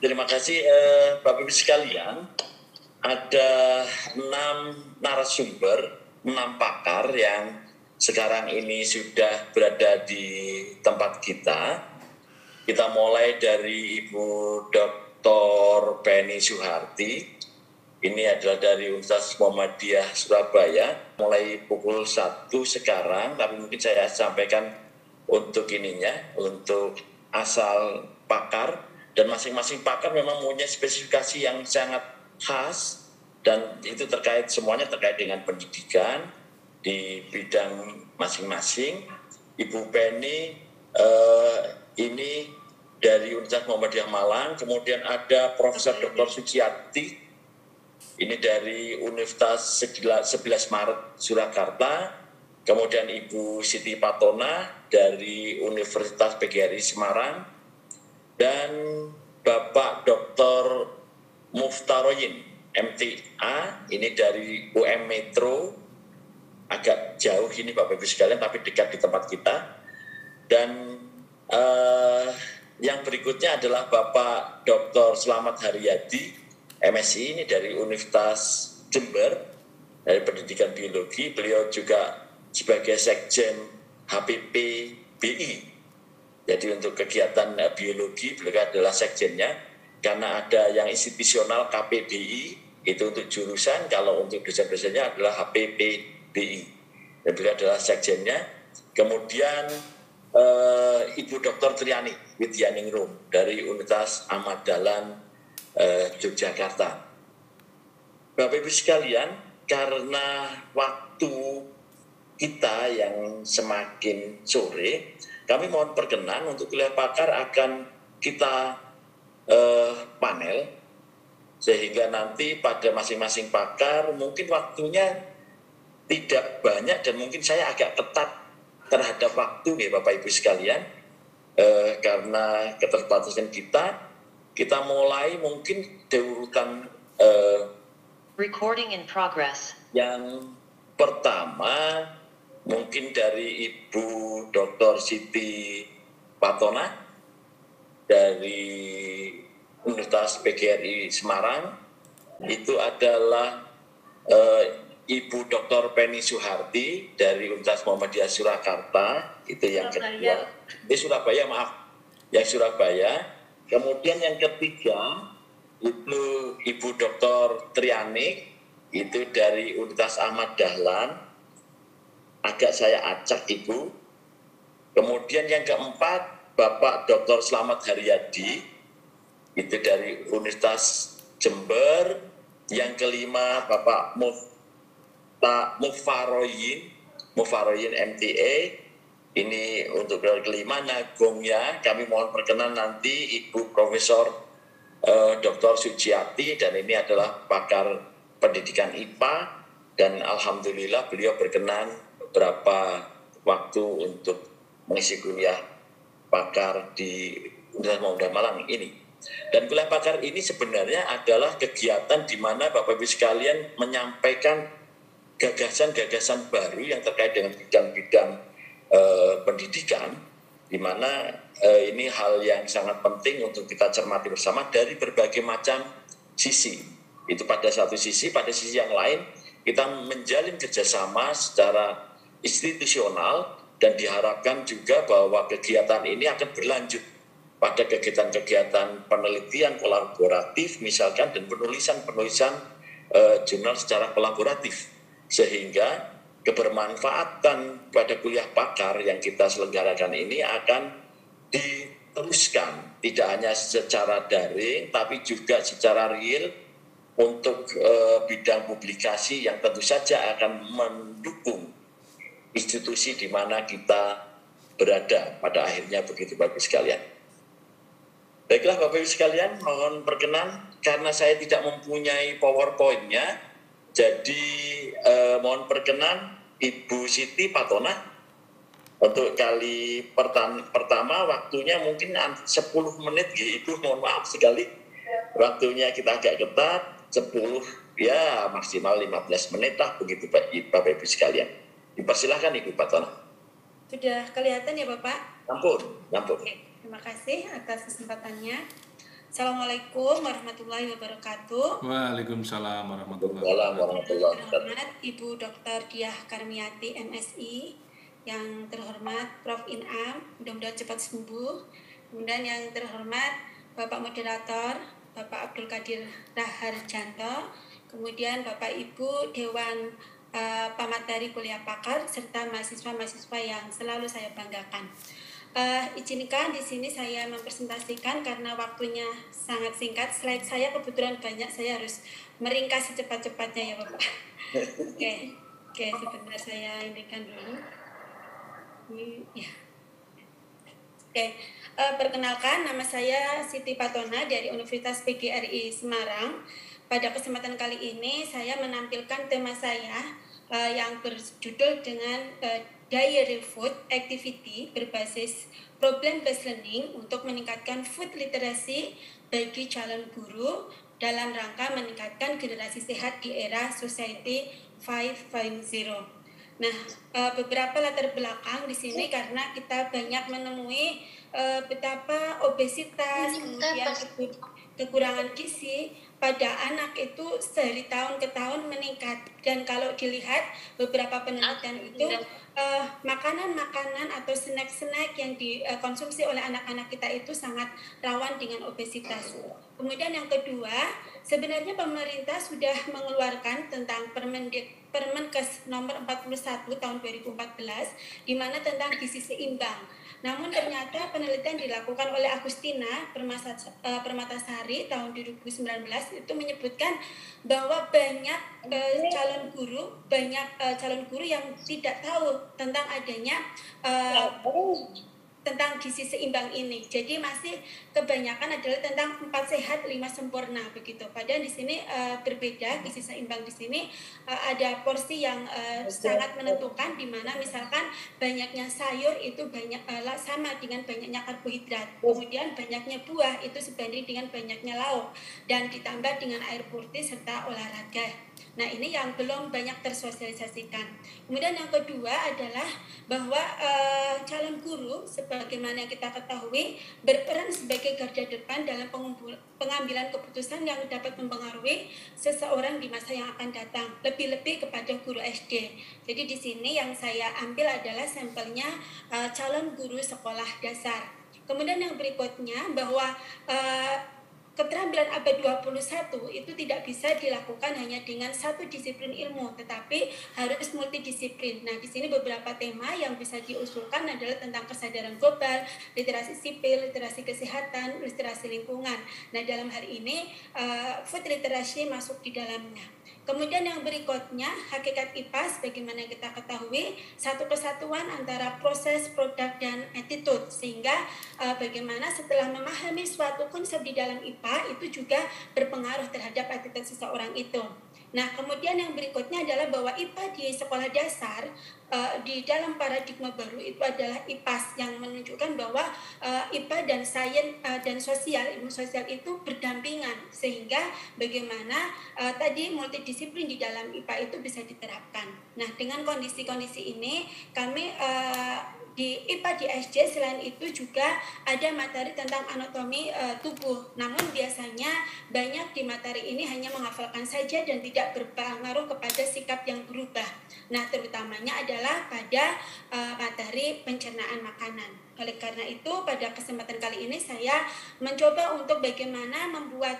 Terima kasih Bapak Ibu sekalian. Ada 6 narasumber, 6 pakar yang sekarang ini sudah berada di tempat kita. Kita mulai dari Ibu Dr. Penny Suharti. Ini adalah dari Universitas Muhammadiyah Surabaya. Mulai pukul 1 sekarang, tapi mungkin saya sampaikan untuk untuk asal pakar. Dan masing-masing pakar memang punya spesifikasi yang sangat khas, dan itu semuanya terkait dengan pendidikan di bidang masing-masing. Ibu Penny ini dari Universitas Muhammadiyah Malang, kemudian ada Profesor Dr. Suciati, ini dari Universitas 11 Maret Surakarta, kemudian Ibu Siti Patona dari Universitas PGRI Semarang, dan Bapak Dr. Muftaroyin MTA, ini dari UM Metro, agak jauh ini Bapak Ibu sekalian, tapi dekat di tempat kita. Dan yang berikutnya adalah Bapak Dr. Slamet Haryadi, MSI, ini dari Universitas Jember, dari Pendidikan Biologi. Beliau juga sebagai Sekjen HPP BI. Jadi untuk kegiatan biologi, beliau adalah sekjennya, karena ada yang institusional KPBI, itu untuk jurusan, kalau untuk dosen-dosennya adalah HPPBI. Dan beliau adalah sekjennya. Kemudian Ibu Dr. Triani Widyaningrum dari Universitas Ahmad Dahlan Yogyakarta. Bapak Ibu sekalian, karena waktu kita yang semakin sore, kami mohon perkenan untuk kuliah pakar akan kita panel, sehingga nanti pada masing-masing pakar mungkin waktunya tidak banyak, dan mungkin saya agak ketat terhadap waktu ya Bapak Ibu sekalian, karena keterbatasan kita mulai mungkin dari urutan recording in progress. Yang pertama mungkin dari Ibu Dr. Siti Patona dari Universitas PGRI Semarang. Itu adalah Ibu Dr. Penny Suharti dari Universitas Muhammadiyah Surakarta, itu yang kedua. Surabaya, maaf, yang Surabaya. Kemudian yang ketiga itu Ibu Dr. Triani, itu dari Universitas Ahmad Dahlan. Agak saya acak Ibu. Kemudian yang keempat Bapak Dr. Slamet Haryadi, itu dari Universitas Jember. Yang kelima Bapak Mufaroyin MTA, ini untuk kelima. Nagongnya kami mohon perkenan nanti Ibu Profesor Dr. Suciati, dan ini adalah pakar pendidikan IPA, dan alhamdulillah beliau berkenan beberapa waktu untuk mengisi kuliah pakar di Universitas Muhammadiyah Malang ini. Dan kuliah pakar ini sebenarnya adalah kegiatan di mana Bapak Ibu sekalian menyampaikan gagasan-gagasan baru yang terkait dengan bidang-bidang pendidikan, di mana ini hal yang sangat penting untuk kita cermati bersama dari berbagai macam sisi. Itu pada satu sisi, pada sisi yang lain kita menjalin kerjasama secara institusional, dan diharapkan juga bahwa kegiatan ini akan berlanjut pada kegiatan-kegiatan penelitian kolaboratif misalkan, dan penulisan jurnal secara kolaboratif, sehingga kebermanfaatan pada kuliah pakar yang kita selenggarakan ini akan diteruskan tidak hanya secara daring tapi juga secara real untuk bidang publikasi yang tentu saja akan mendukung institusi di mana kita berada pada akhirnya. Begitu Bapak Ibu sekalian. Baiklah Bapak Ibu sekalian, mohon perkenan karena saya tidak mempunyai PowerPoint-nya, jadi mohon perkenan Ibu Siti Patona untuk kali pertama waktunya mungkin 10 menit gitu. Ibu mohon maaf sekali, waktunya kita agak ketat, 10 ya maksimal 15 menit lah begitu Bapak Ibu sekalian. Dipersilahkan Ibu Patona. Sudah kelihatan ya Bapak? Ampun. Oke, terima kasih atas kesempatannya. Assalamualaikum warahmatullahi wabarakatuh. Waalaikumsalam warahmatullahi Waalaikumsalam wabarakatuh. warahmatullahi Yang wabarakatuh. terhormat Ibu Dr. Diah Karmiati MSI, yang terhormat Prof. Inam, mudah-mudahan cepat sembuh. Kemudian yang terhormat Bapak Moderator, Bapak Abdul Qadir Raharjanto, kemudian Bapak Ibu Dewan Pamateri Kuliah Pakar, serta mahasiswa-mahasiswa yang selalu saya banggakan. Izinkan di sini saya mempresentasikan karena waktunya sangat singkat. Slide saya kebetulan banyak, saya harus meringkas secepat-cepatnya ya Bapak. Oke, sebentar saya indikan dulu. Ya. Perkenalkan, nama saya Siti Patona dari Universitas PGRI Semarang. Pada kesempatan kali ini saya menampilkan tema saya yang berjudul dengan Diary Food Activity berbasis Problem Based Learning untuk meningkatkan food literacy bagi calon guru dalam rangka meningkatkan generasi sehat di era Society 5.0. Nah, beberapa latar belakang di sini karena kita banyak menemui betapa obesitas, kemudian kekurangan gizi pada anak itu dari tahun ke tahun meningkat. Dan kalau dilihat beberapa penelitian itu makanan-makanan atau snack-snack yang dikonsumsi oleh anak-anak kita itu sangat rawan dengan obesitas. Kemudian yang kedua, sebenarnya pemerintah sudah mengeluarkan tentang Permenkes nomor 41 tahun 2014 di mana tentang gizi seimbang. Namun ternyata penelitian dilakukan oleh Agustina Permatasari tahun 2019 itu menyebutkan bahwa banyak calon guru yang tidak tahu tentang adanya tentang gizi seimbang ini. Jadi masih kebanyakan adalah tentang 4 sehat 5 sempurna begitu. Padahal di sini berbeda. Gizi seimbang di sini ada porsi yang sangat menentukan, di mana misalkan banyaknya sayur itu banyak sama dengan banyaknya karbohidrat. Kemudian banyaknya buah itu sebanding dengan banyaknya lauk, dan ditambah dengan air putih serta olahraga. Nah, ini yang belum banyak tersosialisasikan. Kemudian yang kedua adalah bahwa calon guru sebagaimana yang kita ketahui berperan sebagai garda depan dalam pengambilan keputusan yang dapat mempengaruhi seseorang di masa yang akan datang, lebih-lebih kepada guru SD. Jadi di sini yang saya ambil adalah sampelnya calon guru sekolah dasar. Kemudian yang berikutnya bahwa keterampilan abad 21 itu tidak bisa dilakukan hanya dengan satu disiplin ilmu, tetapi harus multidisiplin. Nah, di sini beberapa tema yang bisa diusulkan adalah tentang kesadaran global, literasi sipil, literasi kesehatan, literasi lingkungan. Nah, dalam hal ini food literacy masuk di dalamnya. Kemudian yang berikutnya, hakikat IPA sebagaimana kita ketahui, satu kesatuan antara proses, produk, dan attitude. Sehingga bagaimana setelah memahami suatu konsep di dalam IPA itu juga berpengaruh terhadap attitude seseorang itu. Nah, kemudian yang berikutnya adalah bahwa IPA di sekolah dasar di dalam paradigma baru itu adalah IPAS, yang menunjukkan bahwa IPA dan sains dan sosial, ilmu sosial itu berdampingan, sehingga bagaimana tadi multidisiplin di dalam IPA itu bisa diterapkan. Nah, dengan kondisi-kondisi ini kami di IPA di SJ selain itu juga ada materi tentang anatomi tubuh. Namun biasanya banyak di materi ini hanya menghafalkan saja dan tidak berpengaruh kepada sikap yang berubah. Nah, terutamanya adalah pada materi pencernaan makanan. Oleh karena itu, pada kesempatan kali ini saya mencoba untuk bagaimana membuat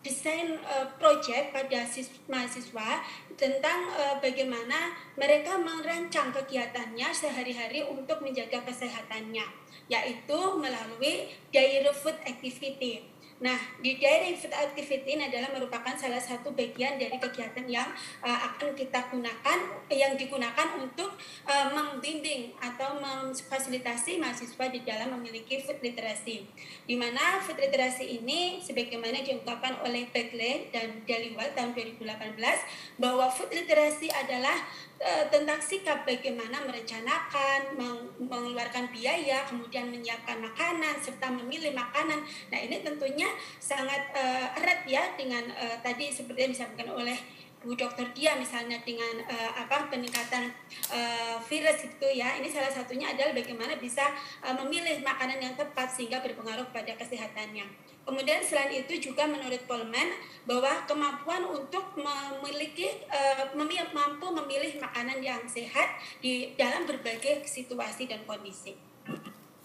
desain project pada mahasiswa tentang bagaimana mereka merancang kegiatannya sehari-hari untuk menjaga kesehatannya, yaitu melalui Diary Food Activity. Nah, di Diary Food Activity ini adalah merupakan salah satu bagian dari kegiatan yang akan kita gunakan, yang digunakan untuk membimbing atau memfasilitasi mahasiswa di dalam memiliki food literacy. Di mana food literacy ini sebagaimana diungkapkan oleh Beckley dan Dhaliwal tahun 2018 bahwa food literacy adalah tentang sikap bagaimana merencanakan, mengeluarkan biaya, kemudian menyiapkan makanan, serta memilih makanan. Nah, ini tentunya sangat erat ya dengan tadi seperti yang disampaikan oleh Bu Dokter Dia misalnya dengan peningkatan virus itu ya, ini salah satunya adalah bagaimana bisa memilih makanan yang tepat sehingga berpengaruh pada kesehatannya. Kemudian selain itu juga menurut Polman bahwa kemampuan untuk memiliki mampu memilih makanan yang sehat di dalam berbagai situasi dan kondisi.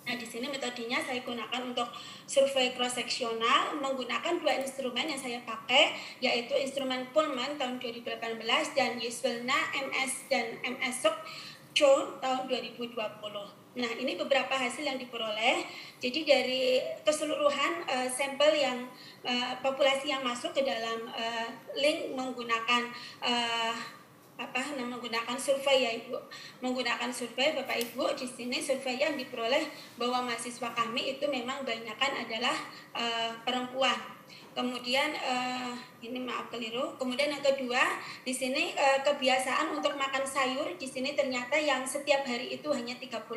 Nah, di sini metodenya saya gunakan untuk survei cross seksional menggunakan dua instrumen yang saya pakai, yaitu instrumen Pullman tahun 2018 dan Yeswelna MS dan MS Cho tahun 2020. Nah, ini beberapa hasil yang diperoleh. Jadi dari keseluruhan sampel yang populasi yang masuk ke dalam link menggunakan menggunakan survei ya Ibu, menggunakan survei Bapak Ibu, di sini survei yang diperoleh bahwa mahasiswa kami itu memang banyakkan adalah perempuan. Kemudian ini maaf keliru. Kemudian yang kedua, di sini kebiasaan untuk makan sayur di sini ternyata yang setiap hari itu hanya 30,7,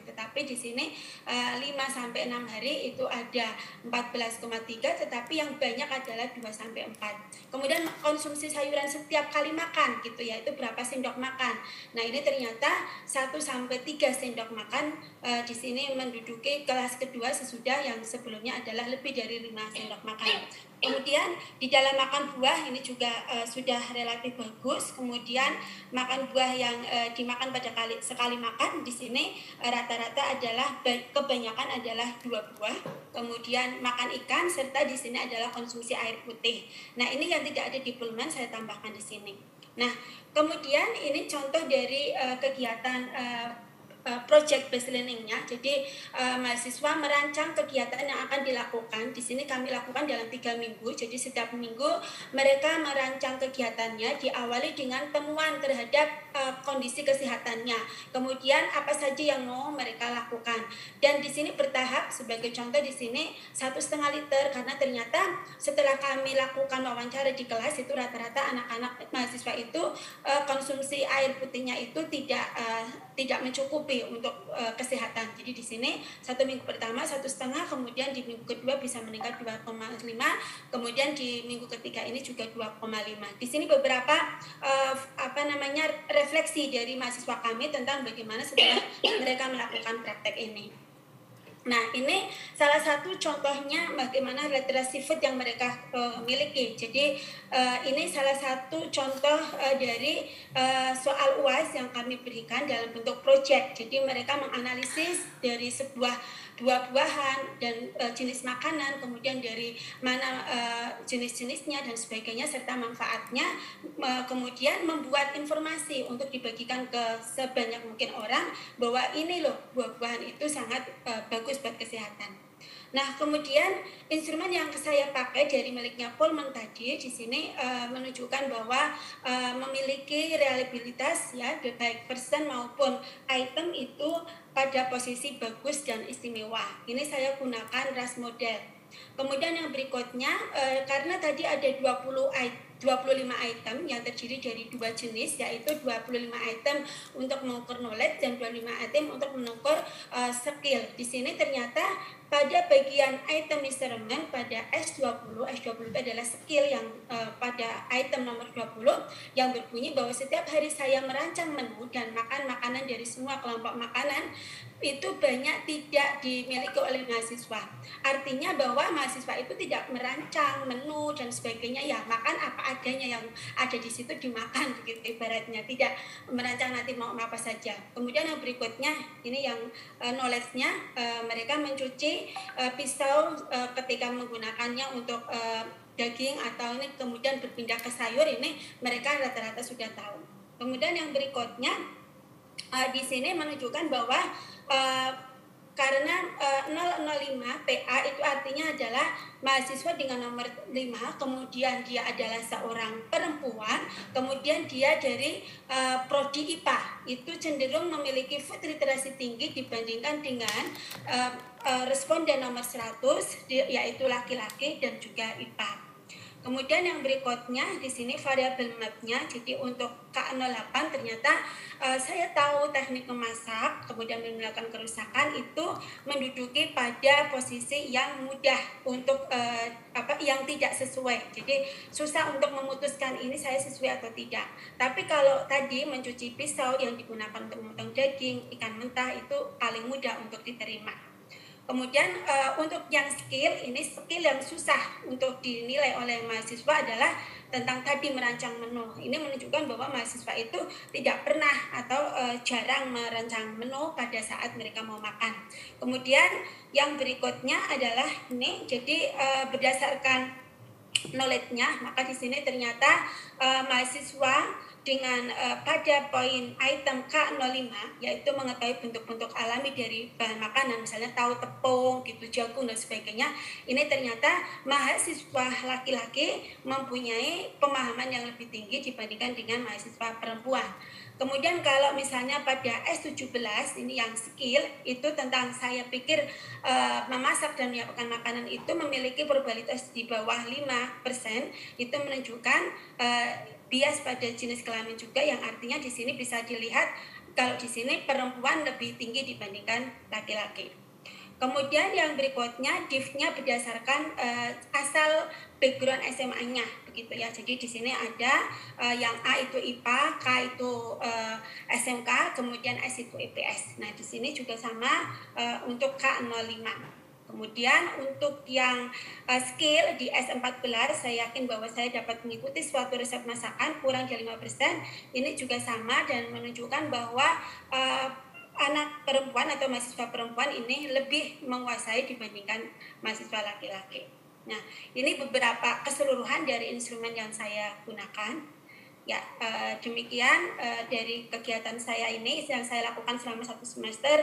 tetapi di sini 5 sampai 6 hari itu ada 14,3, tetapi yang banyak adalah 2 sampai 4. Kemudian konsumsi sayuran setiap kali makan gitu ya, itu berapa sendok makan. Nah, ini ternyata 1 sampai 3 sendok makan di sini menduduki kelas kedua sesudah yang sebelumnya adalah lebih dari 5 sendok makan. Kemudian di dalam makan buah ini juga sudah relatif bagus. Kemudian makan buah yang dimakan pada sekali makan di sini rata-rata adalah kebanyakan adalah 2 buah. Kemudian makan ikan serta di sini adalah konsumsi air putih. Nah, ini yang tidak ada di Pullman saya tambahkan di sini. Nah, kemudian ini contoh dari kegiatan project based learning-nya. Jadi mahasiswa merancang kegiatan yang akan dilakukan. Di sini kami lakukan dalam 3 minggu. Jadi setiap minggu mereka merancang kegiatannya, diawali dengan temuan terhadap kondisi kesehatannya. Kemudian apa saja yang mau mereka lakukan. Dan di sini bertahap, sebagai contoh di sini 1,5 liter, karena ternyata setelah kami lakukan wawancara di kelas itu rata-rata anak-anak mahasiswa itu konsumsi air putihnya itu tidak mencukupi untuk kesehatan. Jadi di sini 1 minggu pertama 1,5, kemudian di minggu kedua bisa meningkat 2,5, kemudian di minggu ketiga ini juga 2,5. Di sini beberapa refleksi dari mahasiswa kami tentang bagaimana setelah mereka melakukan praktek ini. Nah, ini salah satu contohnya bagaimana literasi food yang mereka miliki. Jadi ini salah satu contoh dari soal UAS yang kami berikan dalam bentuk project. Jadi mereka menganalisis dari sebuah buah-buahan dan jenis makanan, kemudian dari mana jenis-jenisnya dan sebagainya serta manfaatnya, kemudian membuat informasi untuk dibagikan ke sebanyak mungkin orang bahwa ini loh buah-buahan itu sangat bagus buat kesehatan. Nah, kemudian instrumen yang saya pakai dari miliknya Pullman tadi di sini menunjukkan bahwa memiliki reliabilitas ya, baik person maupun item itu pada posisi bagus dan istimewa. Ini saya gunakan RAS model. Kemudian yang berikutnya karena tadi ada 25 item yang terdiri dari 2 jenis, yaitu 25 item untuk mengukur knowledge dan 25 item untuk mengukur skill. Di sini ternyata pada bagian item measurement pada S20 itu adalah skill yang pada item nomor 20 yang berbunyi bahwa setiap hari saya merancang menu dan makan makanan dari semua kelompok makanan itu banyak tidak dimiliki oleh mahasiswa. Artinya bahwa mahasiswa itu tidak merancang menu dan sebagainya, ya makan apa adanya yang ada di situ dimakan begitu ibaratnya, tidak merancang nanti mau apa saja. Kemudian yang berikutnya ini yang knowledge-nya, mereka mencuci pisau ketika menggunakannya untuk daging atau ini kemudian berpindah ke sayur, ini mereka rata-rata sudah tahu. Kemudian yang berikutnya di sini menunjukkan bahwa karena 005 PA itu artinya adalah mahasiswa dengan nomor 5, kemudian dia adalah seorang perempuan, kemudian dia dari prodi IPA, itu cenderung memiliki food literasi tinggi dibandingkan dengan responden nomor 100 yaitu laki-laki dan juga IPA. Kemudian yang berikutnya di sini variabel mapnya. Jadi untuk K08 ternyata saya tahu teknik memasak, kemudian menimbulkan kerusakan itu menduduki pada posisi yang mudah untuk yang tidak sesuai. Jadi susah untuk memutuskan ini saya sesuai atau tidak. Tapi kalau tadi mencuci pisau yang digunakan untuk memotong daging, ikan mentah itu paling mudah untuk diterima. Kemudian untuk yang skill, ini skill yang susah untuk dinilai oleh mahasiswa adalah tentang tadi merancang menu. Ini menunjukkan bahwa mahasiswa itu tidak pernah atau jarang merancang menu pada saat mereka mau makan. Kemudian yang berikutnya adalah ini, jadi berdasarkan knowledge-nya, maka di sini ternyata mahasiswa dengan pada poin item K05 yaitu mengetahui bentuk-bentuk alami dari bahan makanan, misalnya tahu tepung gitu, jagung dan sebagainya. Ini ternyata mahasiswa laki-laki mempunyai pemahaman yang lebih tinggi dibandingkan dengan mahasiswa perempuan. Kemudian kalau misalnya pada S17 ini yang skill itu tentang saya pikir memasak dan menyiapkan makanan itu memiliki probabilitas di bawah 5%, itu menunjukkan bias pada jenis kelamin juga, yang artinya di sini bisa dilihat kalau di sini perempuan lebih tinggi dibandingkan laki-laki. Kemudian yang berikutnya div-nya berdasarkan asal background SMA-nya begitu ya. Jadi di sini ada yang A itu IPA, K itu SMK, kemudian S itu IPS. Nah, di sini juga sama untuk K05. Kemudian untuk yang skill di S14, saya yakin bahwa saya dapat mengikuti suatu resep masakan kurang dari 5%. Ini juga sama dan menunjukkan bahwa anak perempuan atau mahasiswa perempuan ini lebih menguasai dibandingkan mahasiswa laki-laki. Nah, ini beberapa keseluruhan dari instrumen yang saya gunakan. Ya, demikian dari kegiatan saya ini yang saya lakukan selama 1 semester.